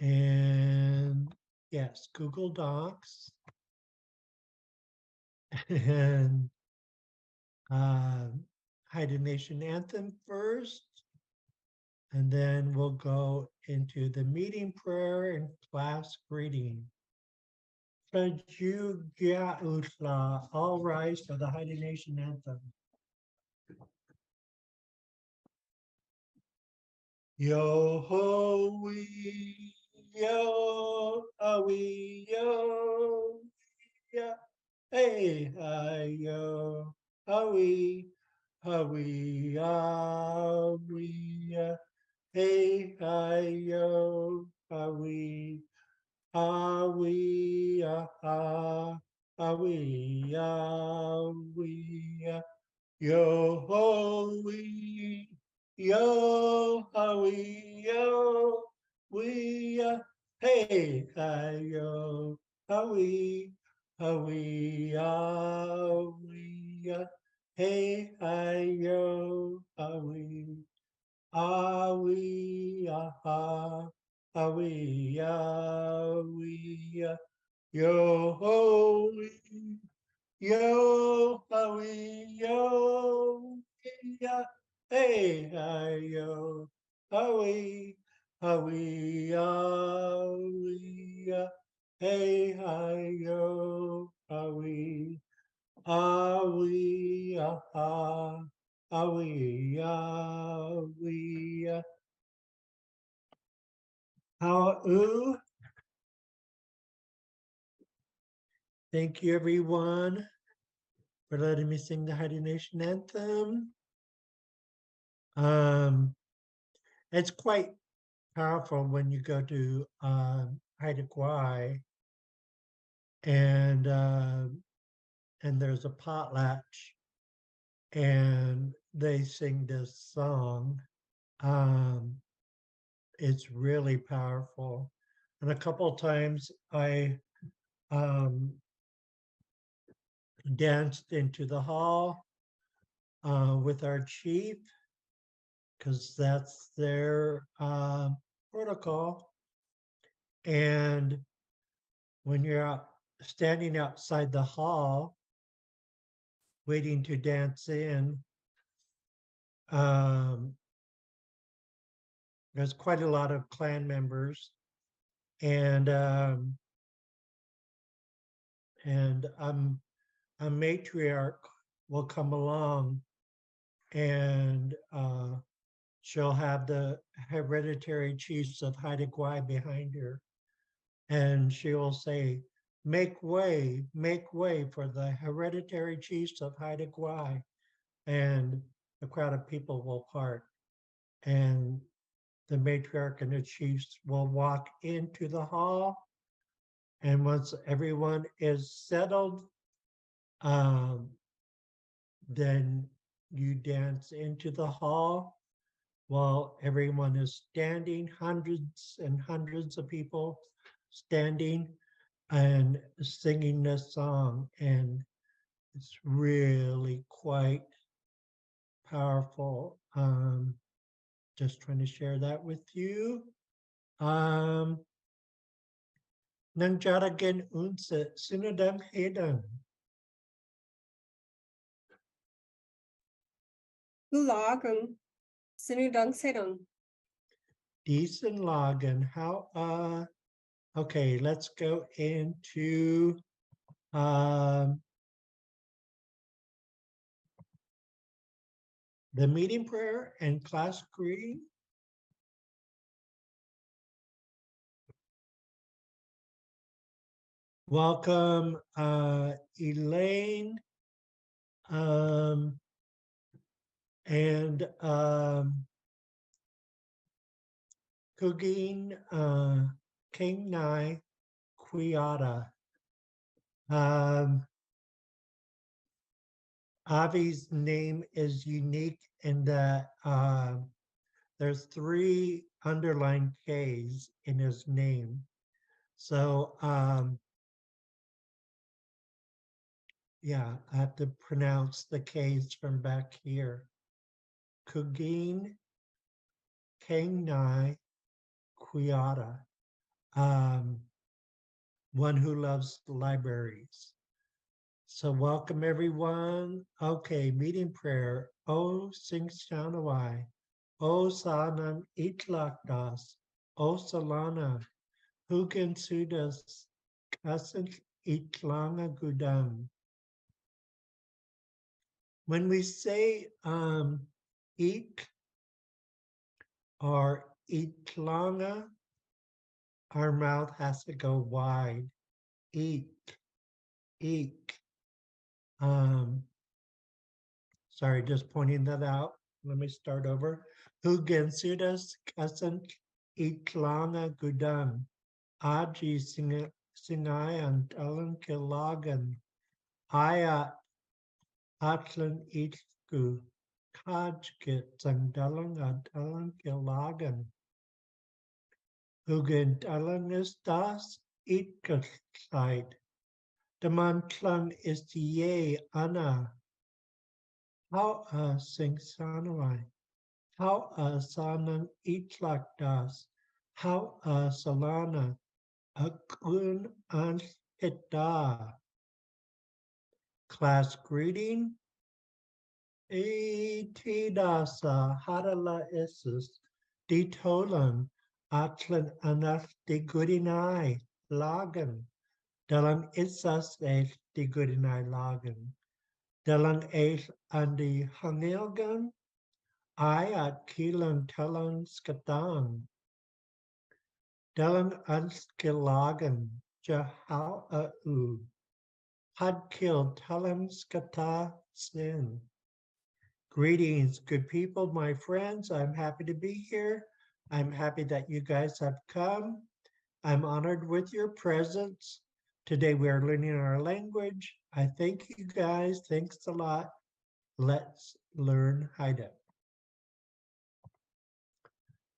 And yes, Google Docs. And Haida Nation Anthem first. And then we'll go into the meeting prayer and class greeting. Xaad Kil Class, all rise for the Haida Nation Anthem. Yo ho we yo we yo yeah hey hi yo we we hey hi yo we we we yo ho we hey hi yo we hey hi yo we we yo ho yo, yeah, hey, hi, yo, howie, hey, hi, yo, howie, how, ooh, thank you, everyone, for letting me sing the Haida Nation anthem. Um, it's quite powerful when you go to Haida Gwaii and there's a potlatch and they sing this song. Um, it's really powerful. And a couple of times I um, danced into the hall with our chief because that's their protocol. And when you're out, standing outside the hall waiting to dance in, um, there's quite a lot of clan members, and a matriarch will come along, and she'll have the hereditary chiefs of Haida Gwaii behind her, and she will say, make way for the hereditary chiefs of Haida Gwaii," and a crowd of people will part, and the matriarch and the chiefs will walk into the hall. And once everyone is settled, um, then you dance into the hall while everyone is standing, hundreds and hundreds of people standing and singing this song. And it's really quite powerful. Just trying to share that with you. Um, Nang jaragen unse sinadam hedam. Gulagan, sinudang sedang. Decent login. Okay, let's go into um, the meeting prayer and class greeting. Welcome, Elaine, and Kugin King Nai Quiata. Avi's name is unique in that there's 3 underlined K's in his name. So yeah, I have to pronounce the K's from back here. Kugin Kengnai Quiata. one who loves libraries. So welcome everyone. Okay, meeting prayer. O sing shanawai. O sanan itlakdas. O salana. Hugen sudas. Kasan itlanga gudam. When we say ik or itlanga, our mouth has to go wide. Eek, eek. Um, sorry, just pointing that out. Let me start over. Hugensudas kasan itlanga gudam. Aji singayan talan kilagan. Ayat atlan itku. Kajkit sandalang atalan kilagan. Hugen talangas das itkasite. Damantlan is ye ana. How sing sanawai. How sanan itlakdas. How salana. Akun an hita. Class greeting. Etidasa harala isus. Ditolan. Atlan anaf de goodinai. Lagan. Dalam isas et de goodinai lagan. Dalam et andi hangilgan. Ayat kilang talang skatang. Dalang anskilagan jahal Xaad Kil talang skata sin. Greetings, good people, my friends. I'm happy to be here. I'm happy that you guys have come. I'm honored with your presence. Today we are learning our language. I thank you guys. Thanks a lot. Let's learn Haida.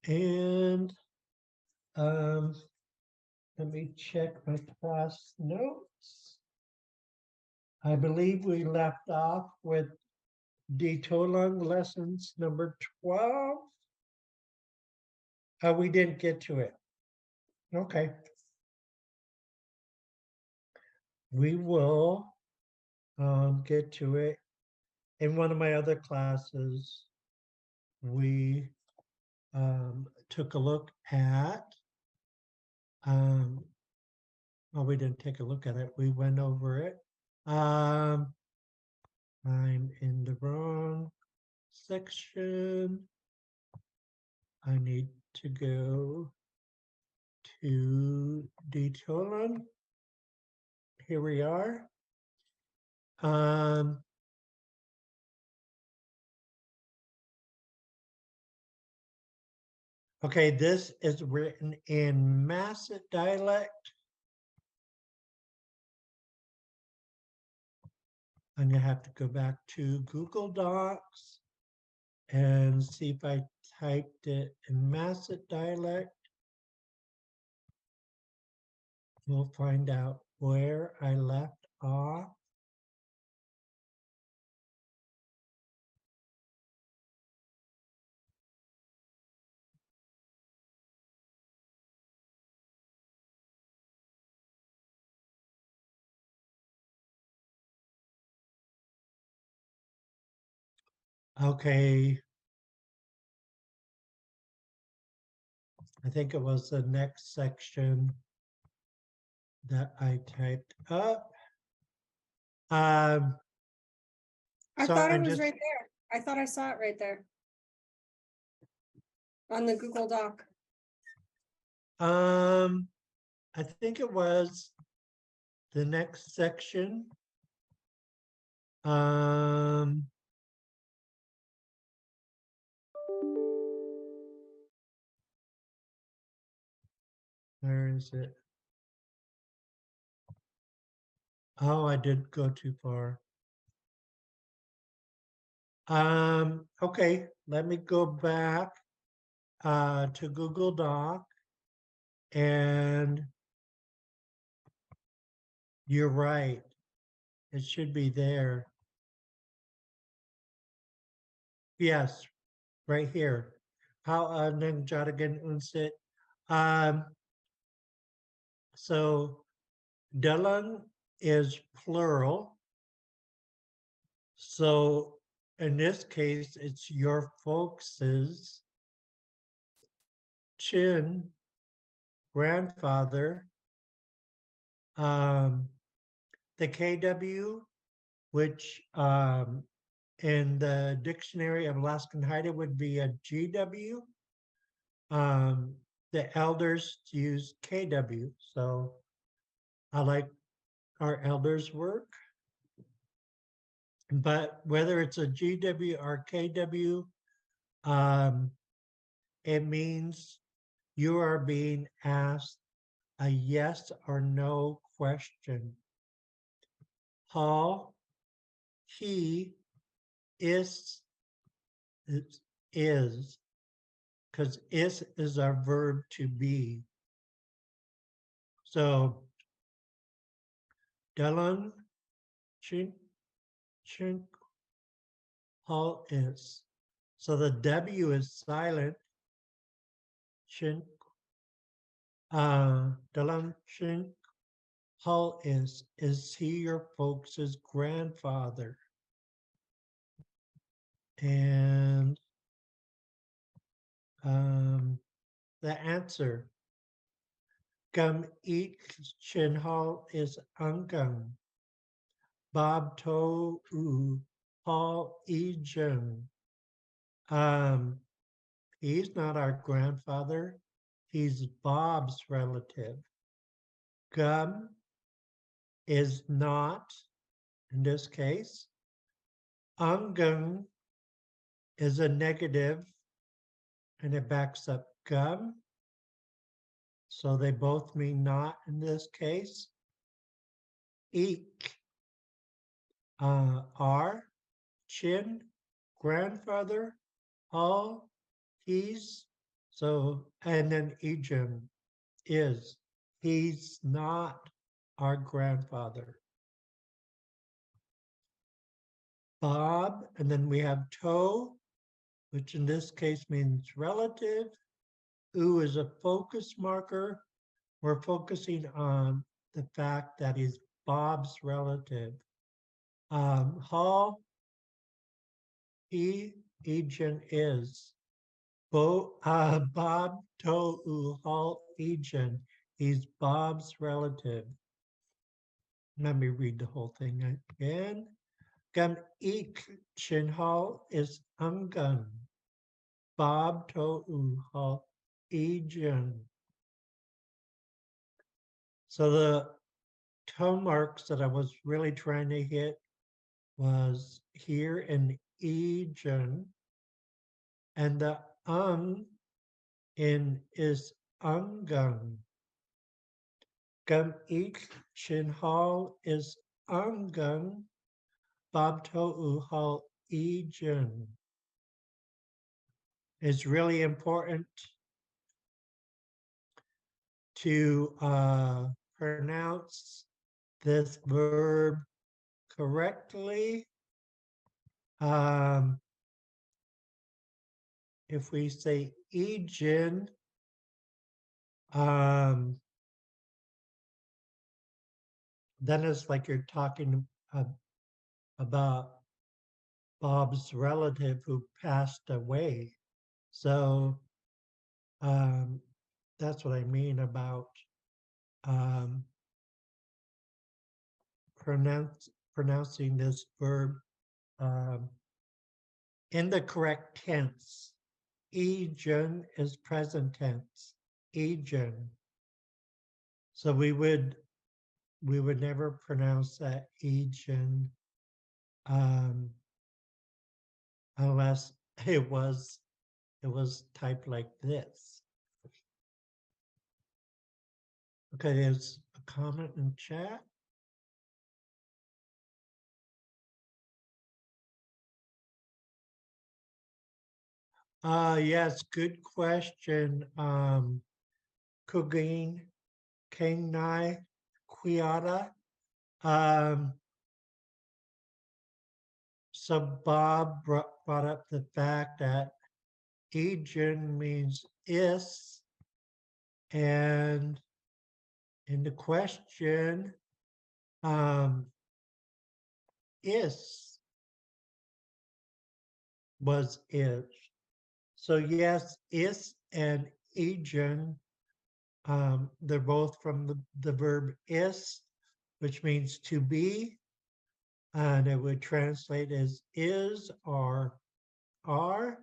And let me check my class notes. I believe we left off with Detolang lessons number 12. We didn't get to it. Okay. We will get to it. In one of my other classes, we took a look at, well, we didn't take a look at it. We went over it. I'm in the wrong section. I need to go to Detolang. Here we are. Okay, this is written in Masset dialect. I'm gonna have to go back to Google Docs and see if I typed it in Masset dialect. We'll find out where I left off. Okay. I think it was the next section that I typed up. I So thought it I'm was just, right there. I thought I saw it right there. On the Google Doc. I think it was the next section. Where is it? Oh, I did go too far. Okay, let me go back to Google Doc, and you're right. It should be there. Yes, right here. How nang jaragan unsit. So Dylan is plural. So in this case, it's your folks's chin grandfather. Um, the KW, which in the dictionary of Alaskan Haida would be a GW. Um, the elders use KW. So I like our elders' work. But whether it's a GW or KW, um, it means you are being asked a yes or no question. Paul, he is, is, because is our verb to be. So, Dylan, chink, chink, Paul is. So the W is silent. Chink, Dylan, chink, Paul is. Is he your folks' grandfather? And the answer, Gum eat chin hall is ungung. Bob to u Paul Egan. Um, he's not our grandfather. He's Bob's relative. Gum is not, in this case. Ungung is a negative and it backs up gum. So they both mean not in this case. Eek, are, chin, grandfather, all, he's, so, and then Ejim is, he's not our grandfather. Bob, and then we have toe, which in this case means relative. U is a focus marker. We're focusing on the fact that he's Bob's relative. Hall, he, Ejim is. Bob to Hall Ejim. He's Bob's relative. Let me read the whole thing again. Gum ik chin hall is ungun. Bob to Hall Ejim. So the tone marks that I was really trying to hit was here in Ejim, and the in is ungun. Gum ik chin hall is ungun. Bob to'u hall ejun. It's really important to pronounce this verb correctly. If we say ejun, then it's like you're talking about Bob's relative who passed away. So that's what I mean about pronouncing this verb in the correct tense. Ejun is present tense. Ejun. So we would never pronounce that Ejun unless it was typed like this. Okay, there's a comment in chat. Yes, good question. Kugin, Kengnai, Quiata. So Bob brought up the fact that Ejun means is, and in the question, is was is. So yes, is and agent, they're both from the verb is, which means to be, and it would translate as is or are.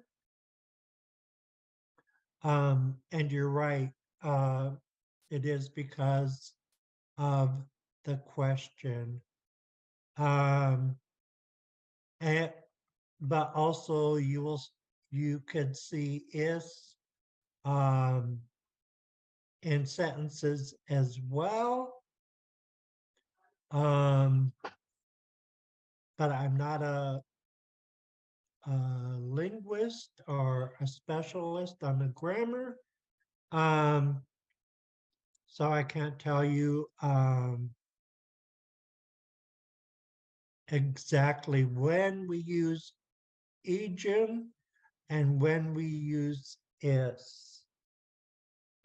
And you're right, it is because of the question. Um, and, but also you could see is um, in sentences as well. Um, but I'm not a linguist or a specialist on the grammar. Um, so I can't tell you exactly when we use agent and when we use is.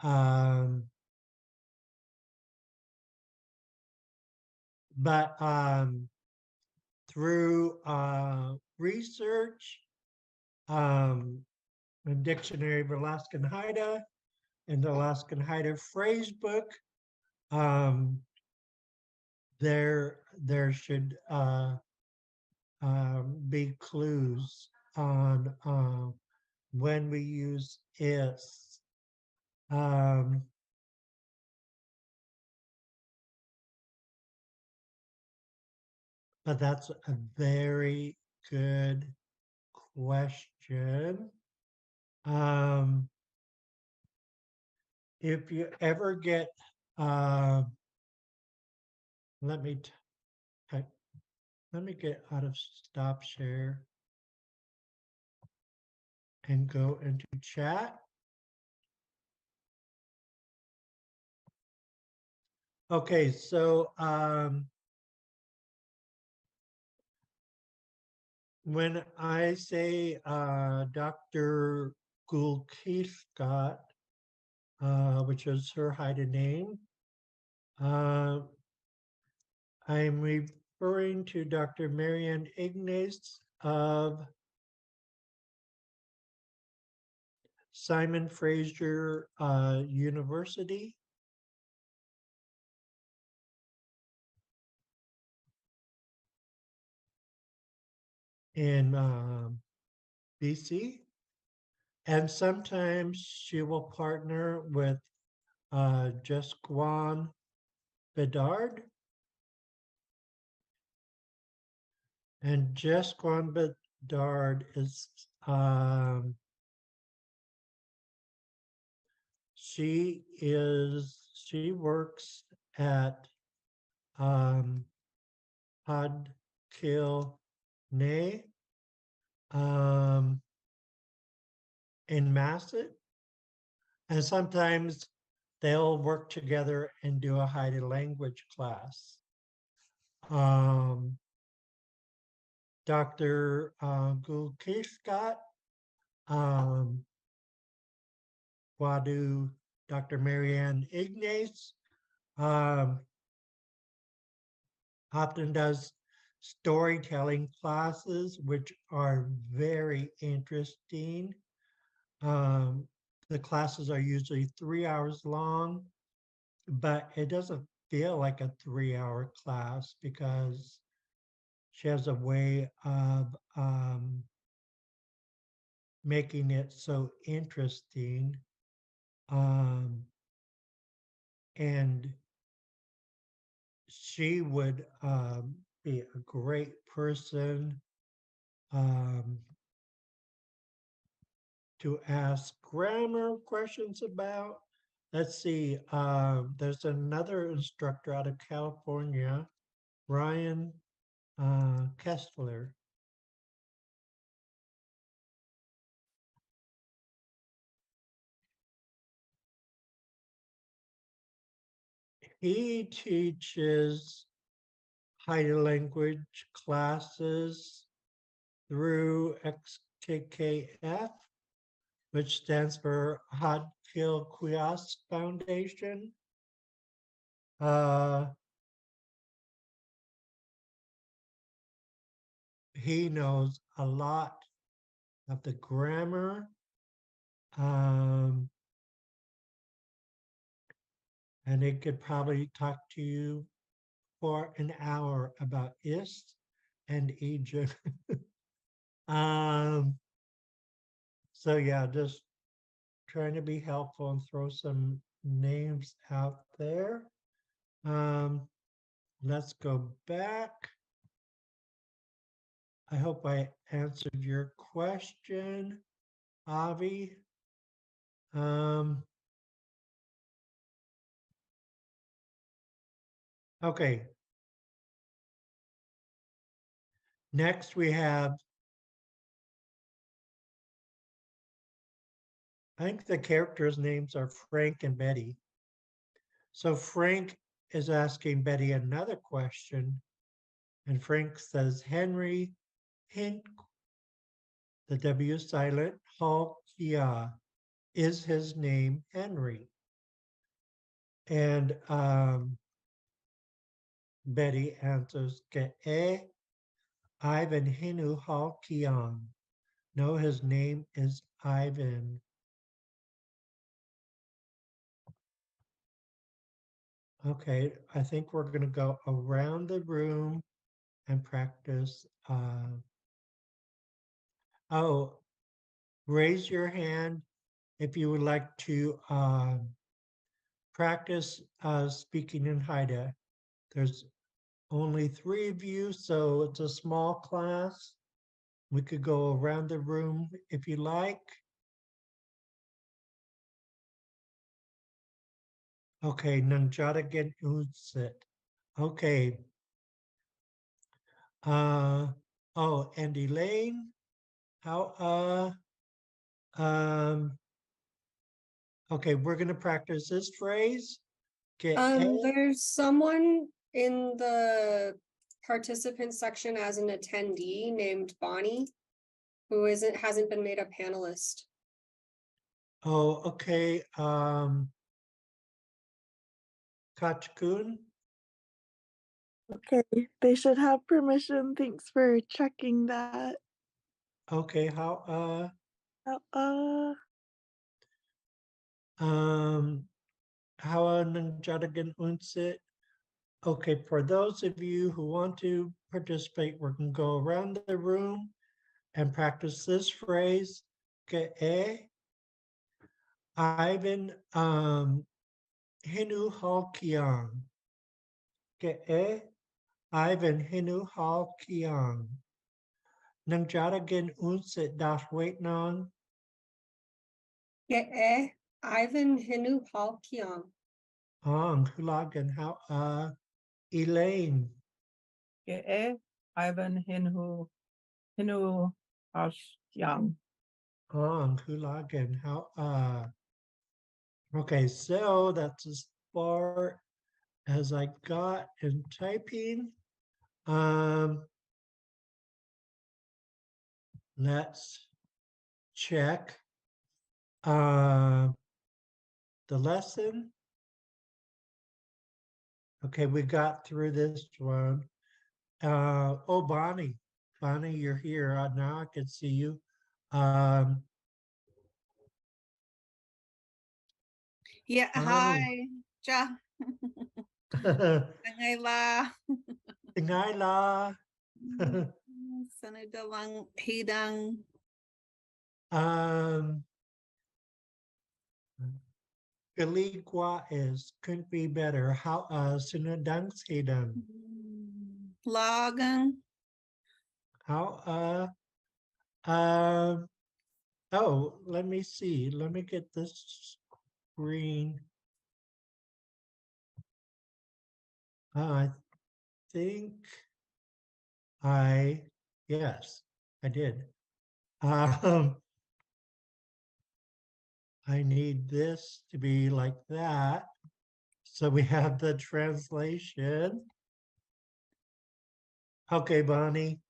Um, but through research, the Dictionary of Alaskan Haida and the Alaskan Haida phrase book, there should be clues on when we use is. Um, but that's a very good question. Um, if you ever get, uh, let me let me get out of stop share and go into chat. Okay, so when I say Dr. Gulkiskat, which is her Haida name, uh, I'm referring to Dr. Marianne Ignace of Simon Fraser University in BC. And sometimes she will partner with Jesquan Bedard. And Jesquan Bedard is, she works at Xaad Kil Class in Masset. And sometimes they'll work together and do a Haida language class. Dr. Gulke Scott, Wadu, Dr. Marianne Ignace, often does storytelling classes, which are very interesting. Um, the classes are usually 3 hours long, but it doesn't feel like a 3 hour class because she has a way of making it so interesting. And she would be a great person um, to ask grammar questions about. Let's see, there's another instructor out of California, Ryan Kessler. He teaches Haida language classes through XKKF, which stands for Xaad Kil Class Foundation. Uh, he knows a lot of the grammar. Um, and he could probably talk to you for an hour about Ist and Egypt. um, so yeah, just trying to be helpful and throw some names out there. Um, let's go back. I hope I answered your question, Avi. Um, okay. Next we have, I think the characters' names are Frank and Betty. So Frank is asking Betty another question, and Frank says, Henry, hint, the W is silent, Hall Kia, is his name Henry? And Betty answers, Ke Ivan Hinu Hall Kian. No, his name is Ivan. Okay, I think we're going to go around the room and practice. Oh, raise your hand if you would like to practice speaking in Haida. There's only 3 of you, so it's a small class. We could go around the room if you like. Okay, Nanjadagan Unsit. Okay. Oh, and Elaine, how okay, we're gonna practice this phrase. There's someone in the participant section as an attendee named Bonnie, who hasn't been made a panelist. Oh, okay. Kachkun. Okay, they should have permission. Thanks for checking that. Okay, Uh, how Nanjadagan Unsit. Okay, for those of you who want to participate, we're gonna go around the room and practice this phrase. Ke Ivan Hinu Halkiang. Ke Ivan Hinu Halkiang. Nangjadagan Unsit Das Waitnon. Ivan Hinu Hal Kiang. Ang Hulagan how Elaine. Ivan Hinu Yang. Ang Hulagan how okay, so that's as far as I got in typing. Let's check the lesson. Okay, we got through this one. Oh, Bonnie, you're here. Now I can see you. Yeah, Bonnie. hi. Ja. Nangayla. Tingayla. Sanadalang hidang. Galigwa is couldn't be better. How sinadang sidang. Lagang. How oh, let me see. Let me get this screen. I think yes, I did. I need this to be like that. So we have the translation. Okay, Bonnie.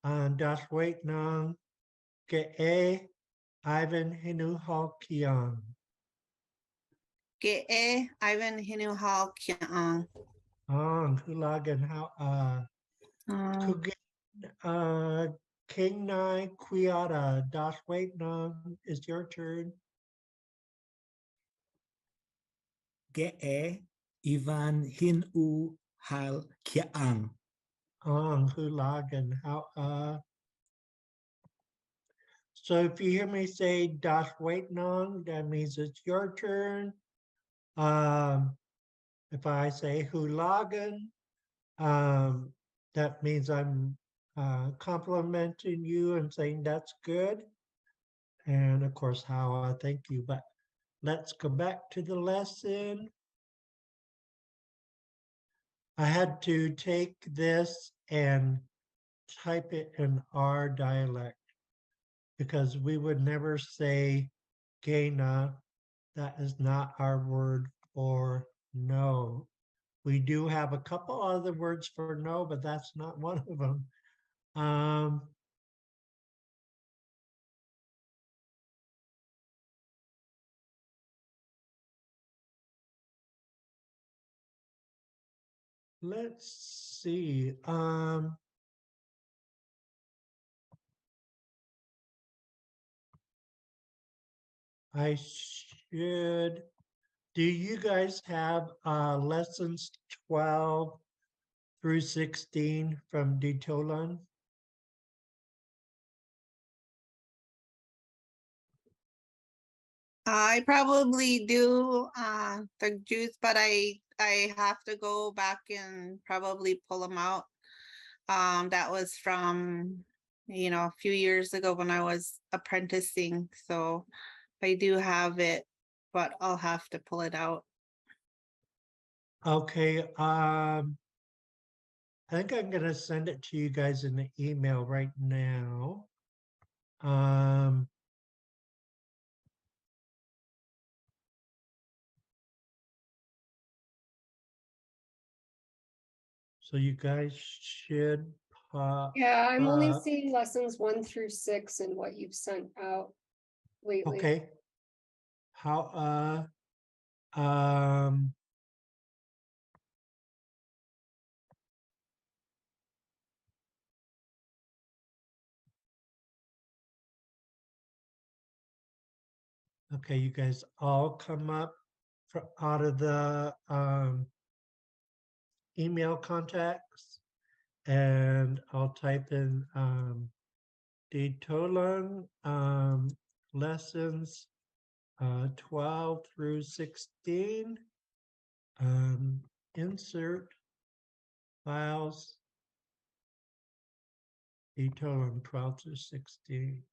Das wait nang ke Ivan Hinu Halkian. Ge'e Ivan Hinu Hal Kiang. Hulagan, how, Um, Kugin, King Nai, Quiata, Das Wait Nong, is your turn. Ge'e Ivan Hinu Hal Kiang. Hulagan, how, so if you hear me say Das Wait Nong, that means it's your turn. If I say Hulagan, that means I'm complimenting you and saying that's good. And of course, how I thank you. But let's go back to the lesson. I had to take this and type it in our dialect because we would never say Gena. That is not our word for no. We do have a couple other words for no, but that's not one of them. Let's see. I should. Do you guys have lessons 12 through 16 from Detolan? I probably do the juice, but I have to go back and probably pull them out. That was from a few years ago when I was apprenticing, so I do have it, but I'll have to pull it out. Okay. I think I'm gonna send it to you guys in the email right now. So you guys should pop Yeah, I'm only up. seeing lessons 1 through 6 and what you've sent out lately. Okay. How um okay, you guys all come up out of the email contacts and I'll type in Detolan lessons 12 through 16. Insert files Detolan 12 through 16.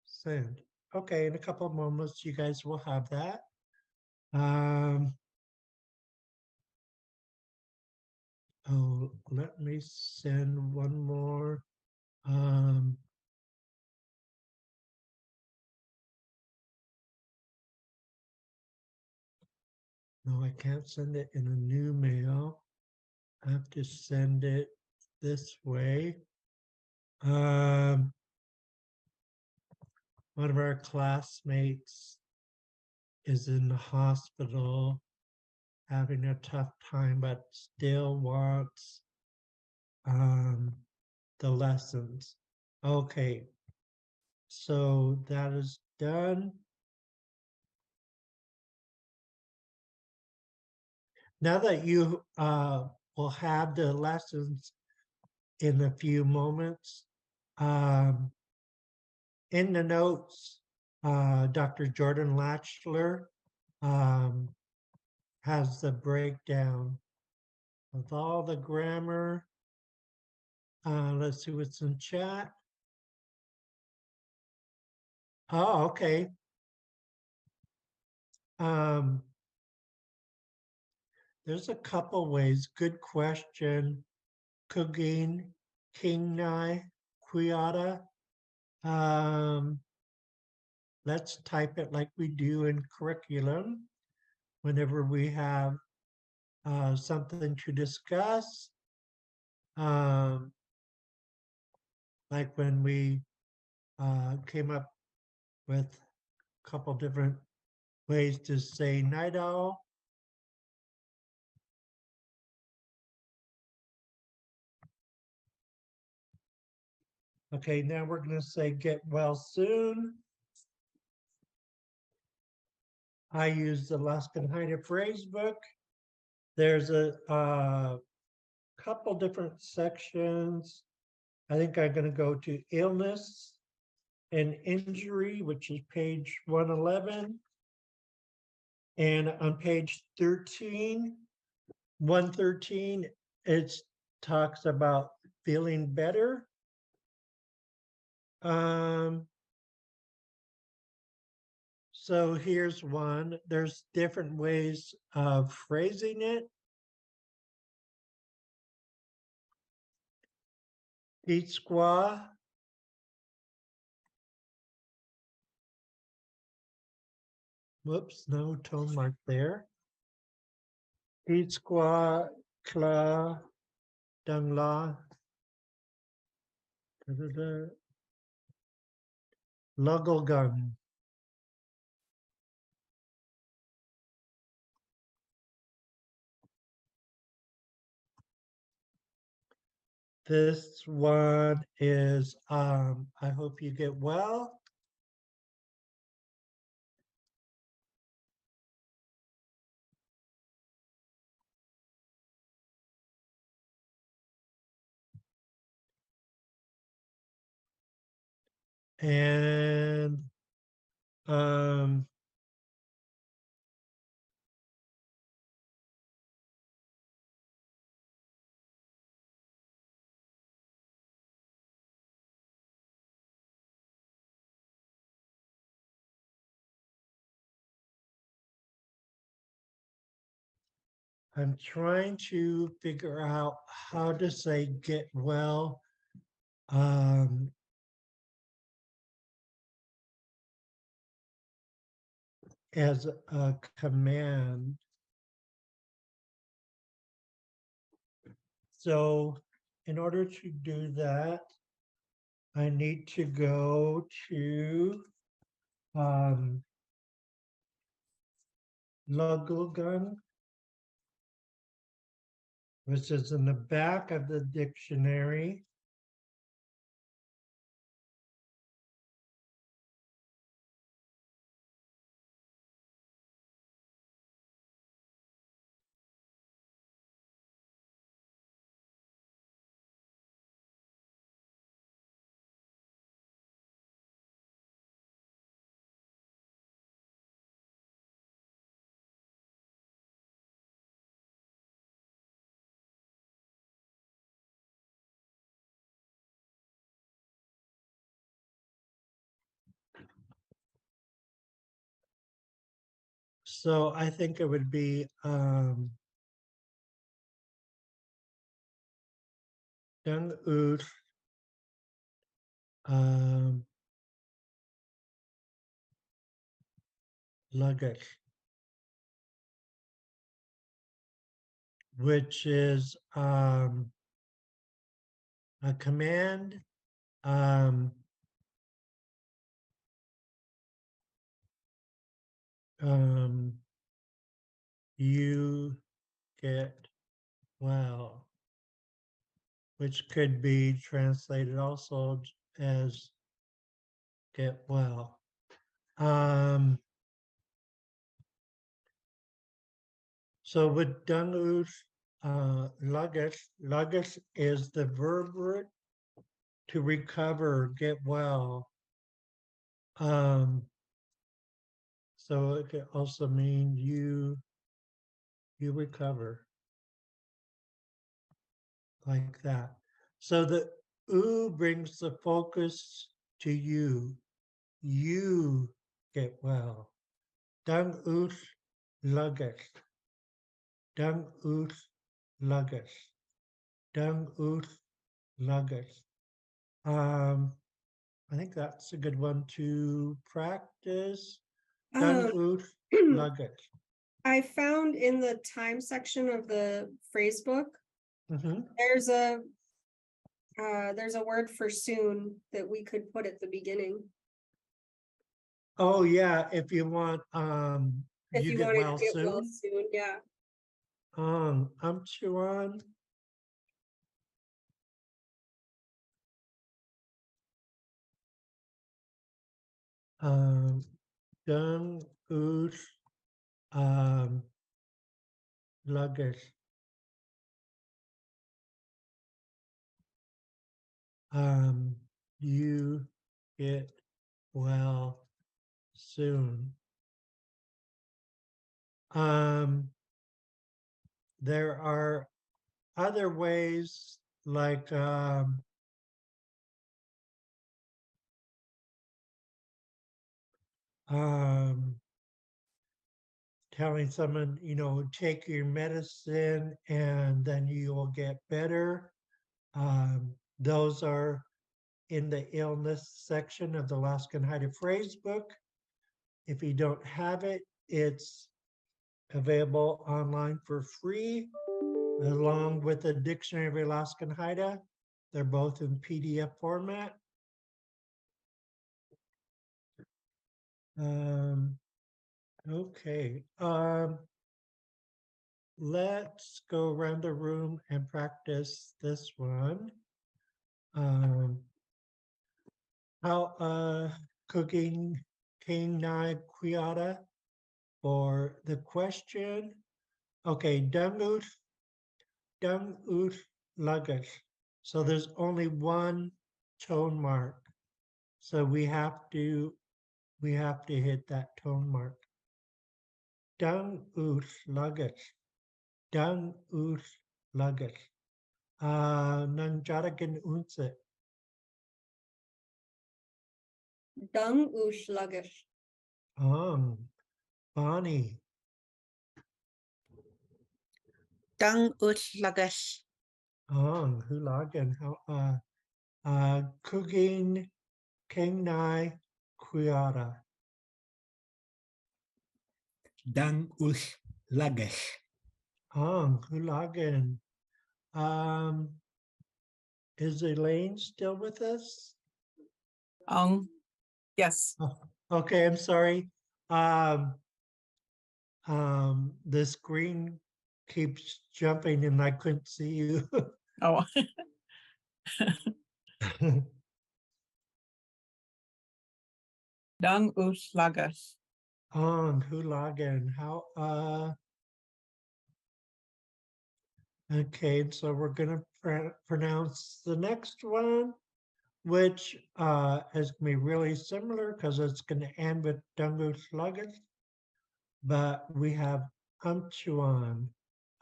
Send. Okay, in a couple of moments, you guys will have that. Oh, let me send one more. No, I can't send it in a new mail. I have to send it this way. One of our classmates is in the hospital having a tough time, but still wants the lessons. Okay, so that is done. Now that you will have the lessons in a few moments, in the notes, Dr. Jordan Latchler has the breakdown of all the grammar. Let's see what's in chat. Oh, okay. There's a couple ways. Good question. Kugin, Kingnai, Quiata. Let's type it like we do in curriculum whenever we have something to discuss. Like when we came up with couple different ways to say night owl. Okay, now we're going to say get well soon. I use the Alaskan Haida phrase book. There's a couple different sections. I think I'm going to go to illness and injury, which is page 111. And on page 113, it talks about feeling better. So here's one. There's different ways of phrasing it. Eat squaw. Whoops, no tone mark there. Eat squaw, kla, dung la. Luggle gun. This one is, I hope you get well. And I'm trying to figure out how to say get well. As a command. So in order to do that, I need to go to Luggle, which is in the back of the dictionary. So I think it would be Dung Oot Luggage, which is a command. You get well, which could be translated also as get well. So with Dangut, luggage is the verb root to recover, get well. So it could also mean you recover, like that. So the U brings the focus to you. You get well. Dung ut luggage. Dung ut luggage. Dung ut luggage. I think that's a good one to practice. Dung ut luggage. I found in the time section of the phrase book, Mhm. there's a word for soon that we could put at the beginning. Oh, yeah, if you want, If you you get wanted well to get well soon. soon, yeah. Chuan. Dung Ut Luggage. You get well soon. There are other ways like telling someone, take your medicine and then you will get better. Those are in the illness section of the Alaskan Haida Phrase book. If you don't have it, it's available online for free, along with the Dictionary of Alaskan Haida. They're both in PDF format. Okay. Let's go around the room and practice this one. How cooking king nai quiata for the question. Okay, dung ut luggage. So there's only one tone mark. So we have to hit that tone mark. Dung ut luggage. Dung ut luggage. Nang jaragan unse. Dung ush luggage. Bonnie. Dung ut lagash. Hulagan. Cooking king nai quiata. Dang Ush Lagash. Hulagan. Is Elaine still with us? Yes. Oh, okay, I'm sorry. The screen keeps jumping and I couldn't see you. Oh, Dung Ush Lagash. Hulagan. Okay, so we're gonna pronounce the next one, which is gonna be really similar because it's gonna end with Dungus Luggage. But we have Umpchuan,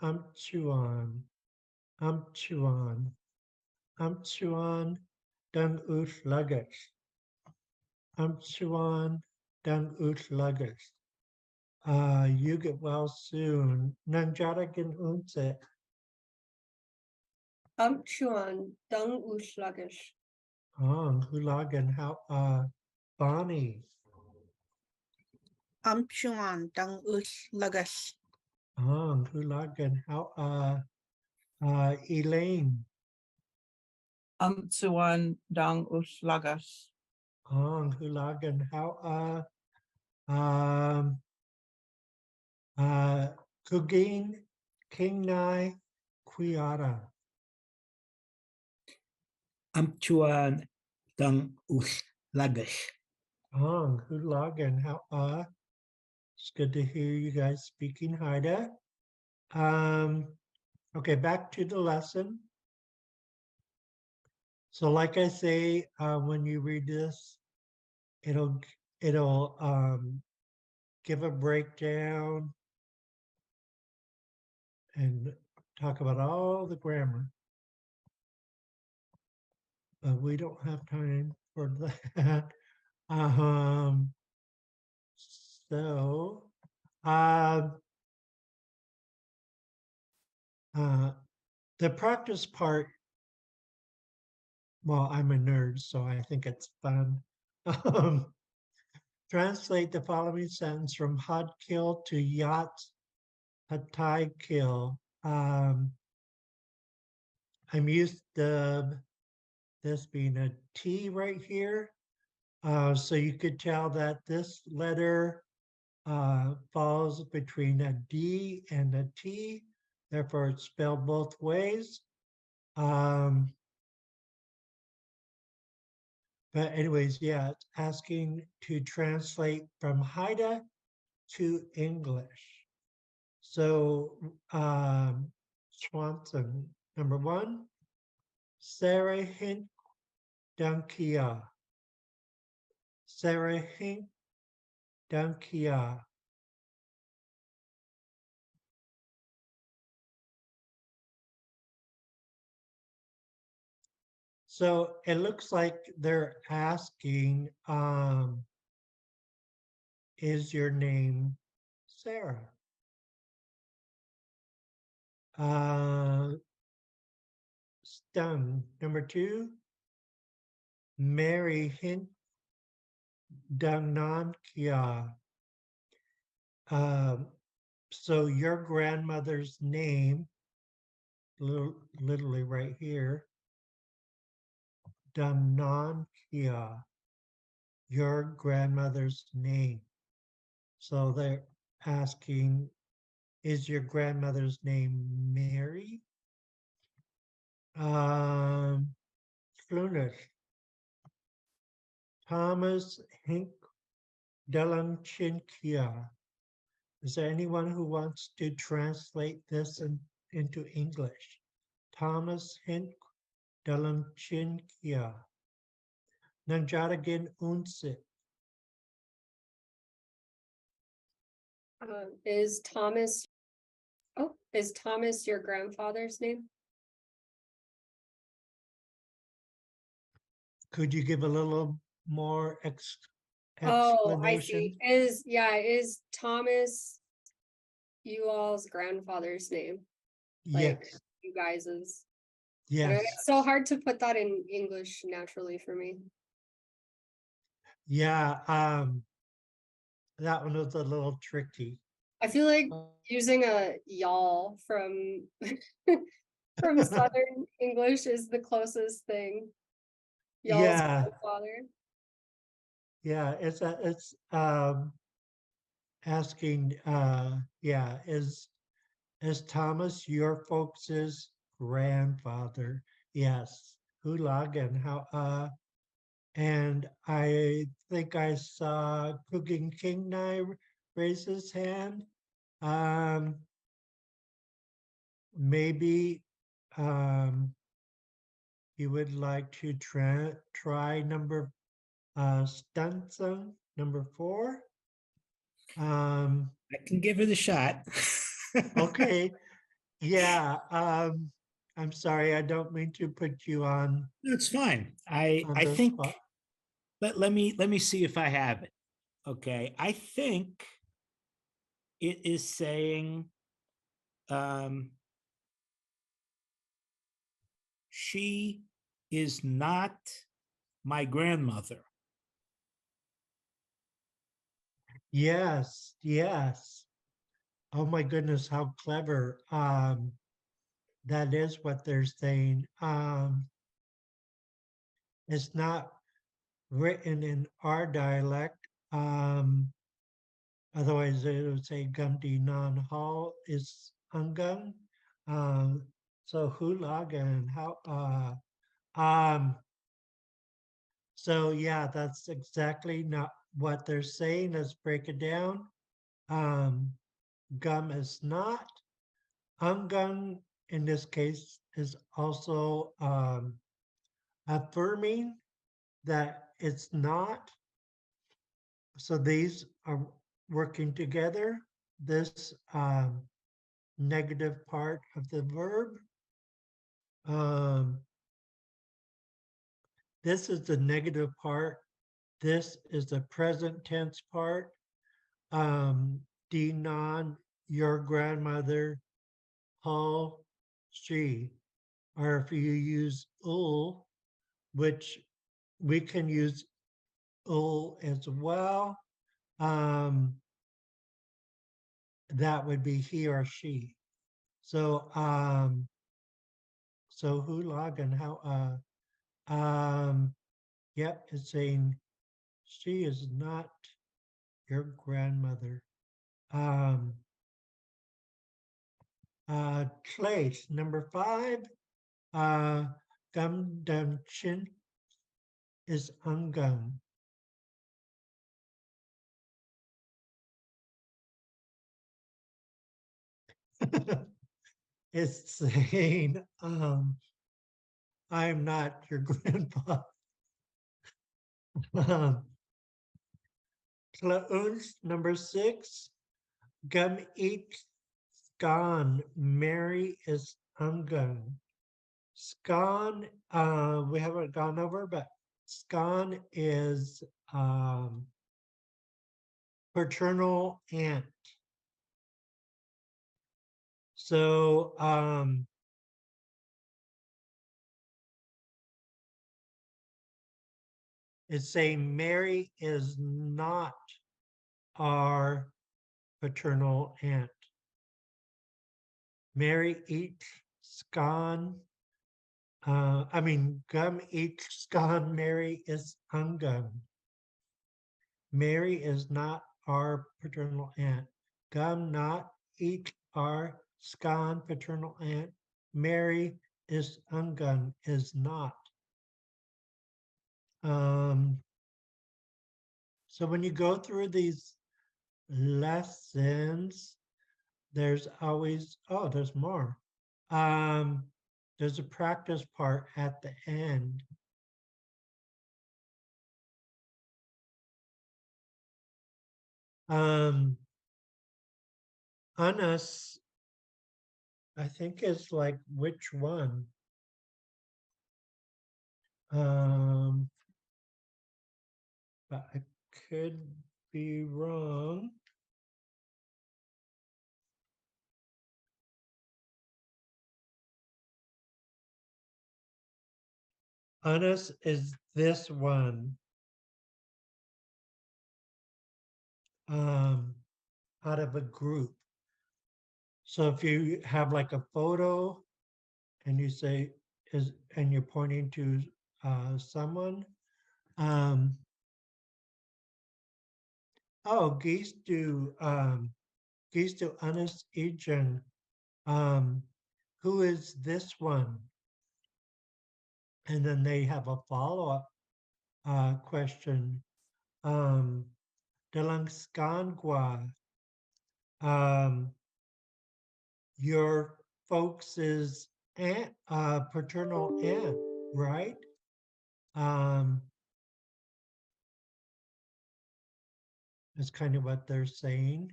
Umpchuan, Umpchuan, Umpchuan, Dungus Luggage. Umpchuan, Dungus Luggage. You get well soon. Nanjaragan Unse. Chuan, dung ush luggage. Hulagan, Bonnie. Chuan dung ut lagash. Hulagan, Elaine. Amtsuan Dung Ush Lagash. Hulagan, Kugin, King Nai, Quiara. Amchuan Dang Ush Lagash. Hulagan, it's good to hear you guys speaking Haida. Okay, back to the lesson. So like I say, when you read this, it'll give a breakdown and talk about all the grammar. But we don't have time for that. So the practice part, well, I'm a nerd, so I think it's fun. Translate the following sentence from Xaad Kil to Xaad Kil. I'm used to this being a T right here. So you could tell that this letter falls between a D and a T, therefore it's spelled both ways. But anyways, yeah, it's asking to translate from Haida to English. So Swanson, number one, Sarah Hink Dunkia. Sarah Hink Dunkia. So it looks like they're asking, is your name Sarah? Stun. Number two, Mary Hint Dangnan Kia. So your grandmother's name, literally right here, Dangnan Kia, your grandmother's name. So they're asking, is your grandmother's name Mary? Clunish. Thomas Hink Delanchinkia. Is there anyone who wants to translate this into English? Thomas Hink Delanchinkia. Nanjaragin Unsit. Is Thomas, oh, is Thomas your grandfather's name? Could you give a little more Oh, I explanation? see. Is Thomas you all's grandfather's name? Like Yes, you guys's. yes, It's so hard to put that in English naturally for me. yeah. That one was a little tricky. I feel like using a y'all from from Southern English is the closest thing. Y'all's Yeah, grandfather. yeah. It's asking. Yeah, is Thomas your folks' grandfather? Yes. Hulagan. How? And I think I saw Cooking King Nye raise his hand. Um, maybe you would like to try number Stanson, number 4. I can give it a shot. Okay. Yeah. I'm sorry, I don't mean to put you on That's fine. I the think spot. let me see if I have it. Okay. I think it is saying she is not my grandmother. Yes, yes. Oh my goodness, how clever. That is what they're saying. It's not written in our dialect. Otherwise, it would say Gumdi non hall is ungun. So hulagan, how so yeah, that's exactly not what they're saying. Let's break it down. Gum is not. Ungun in this case is also affirming that it's not. So these are working together. This negative part of the verb. This is the negative part. This is the present tense part. Dinan, your grandmother, Paul, she. Or if you use ul, which we can use ul as well, that would be he or she. So so hulag and how yep, it's saying she is not your grandmother. Place number 5. Gum dum chin is ungum. It's saying, I'm not your grandpa. Clauns number 6. Gum eat scone. Mary is ungum. Scone, we haven't gone over, but scone is paternal aunt. So it's saying Mary is not our paternal aunt. Mary eats scone. Gum eats scone. Mary is ungum. Mary is not our paternal aunt. Gum not eat our scone paternal aunt. Mary is ungum is not. So when you go through these lessons, there's always, oh, there's more. There's a practice part at the end. Anas, I think is like which one? But I could be wrong. Anas is this one. Out of a group. So if you have like a photo and you say and you're pointing to someone, geese do Anas Ejan. Who is this one? And then they have a follow-up question. Dalang Skangwa, your folks' aunt, paternal aunt, right? That's kind of what they're saying.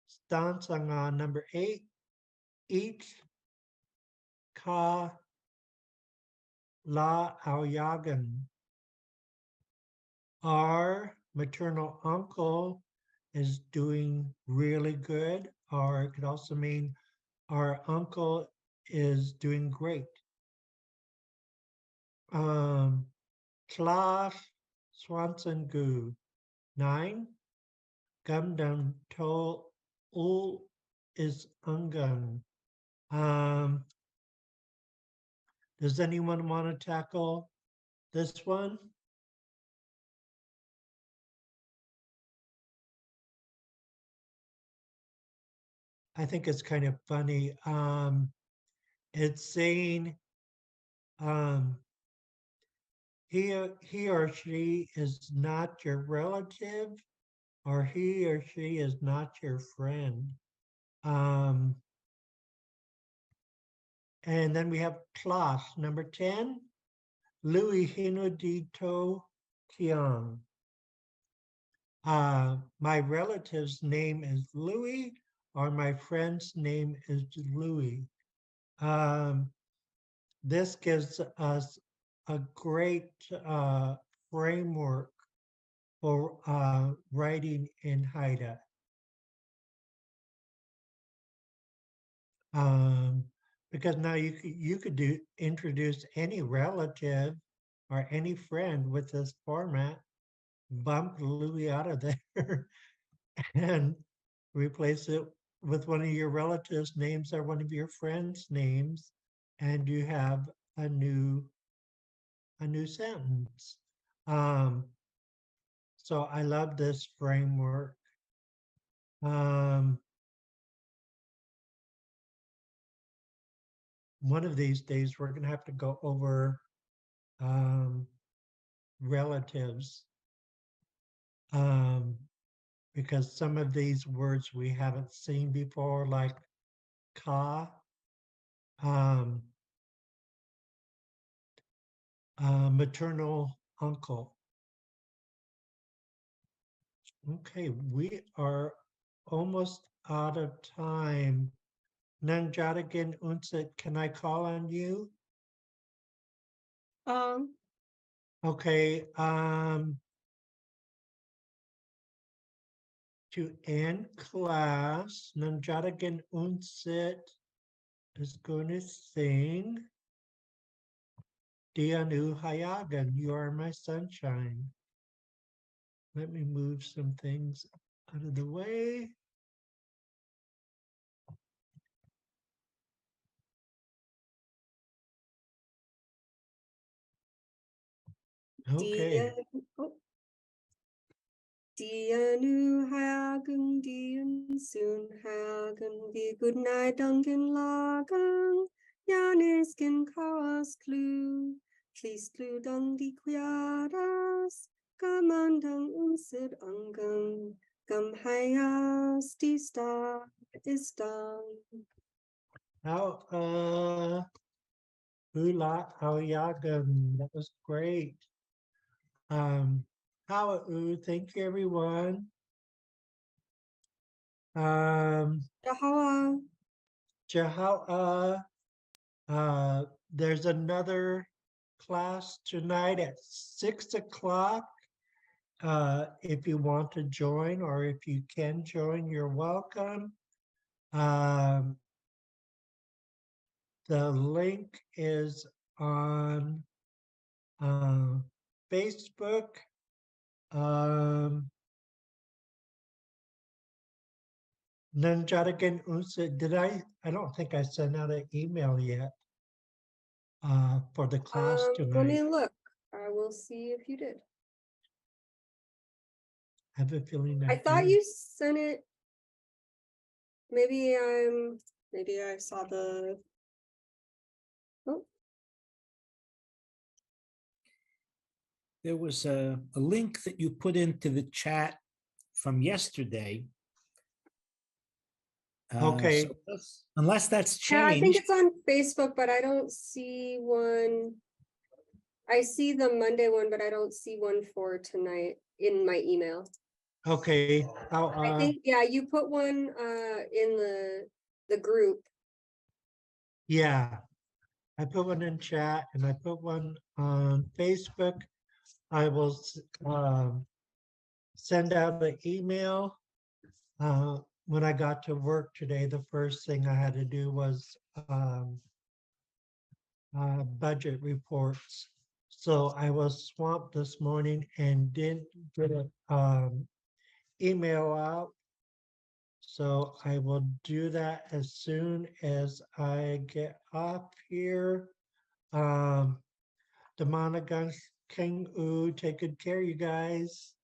Stance on number 8, eat ka la Aoyagan. Our maternal uncle is doing really good, or it could also mean our uncle is doing great. Tla Swanson Gu 9. Gumdum to ul is ungum. Does anyone want to tackle this one? I think it's kind of funny. It's saying he or she is not your relative, or he or she is not your friend. And then we have class number 10, Louis Hinudito Tiang. My relative's name is Louis, or my friend's name is Louis. This gives us a great framework for writing in Haida. Because now you could introduce any relative or any friend with this format, bump Louis out of there, and replace it with one of your relatives' names or one of your friends' names, and you have a new a new sentence. So I love this framework. One of these days, we're going to have to go over relatives, because some of these words we haven't seen before, like ka, maternal uncle. Okay, we are almost out of time. Nanjadagan Unsit, can I call on you? Okay, to end class, Nanjadagan Unsit is going to sing Dianu Hayagan, You Are My Sunshine. Let me move some things out of the way. Okay. Dianu hagen, dian soon hagen, be good night, Duncan lagen, Janiskin kawas clue, please clue dung di quiadas, gamandang unsid ungum, gum hayas di star is done. How Hula Hayagan, that was great. How thank you everyone. Jahawa. Jahawa, there's another class tonight at 6 o'clock. If you want to join or if you can join, you're welcome. The link is on Facebook. Nanjadagan Unsa, I don't think I sent out an email yet for the class Let tonight. me look. I will see if you did. I have a feeling I thought did. you sent it. Maybe I saw the. Oh, There was a link that you put into the chat from yesterday. Okay. So unless that's yeah, I think changed, it's on Facebook, but I don't see one. I see the Monday one, but I don't see one for tonight in my email. Okay. I think, yeah, you put one in the group. Yeah, I put one in chat and I put one on Facebook. I will send out an email. When I got to work today, the first thing I had to do was budget reports. So I was swamped this morning and didn't get an email out. So I will do that as soon as I get off here. Damanagan King U, take good care, you guys.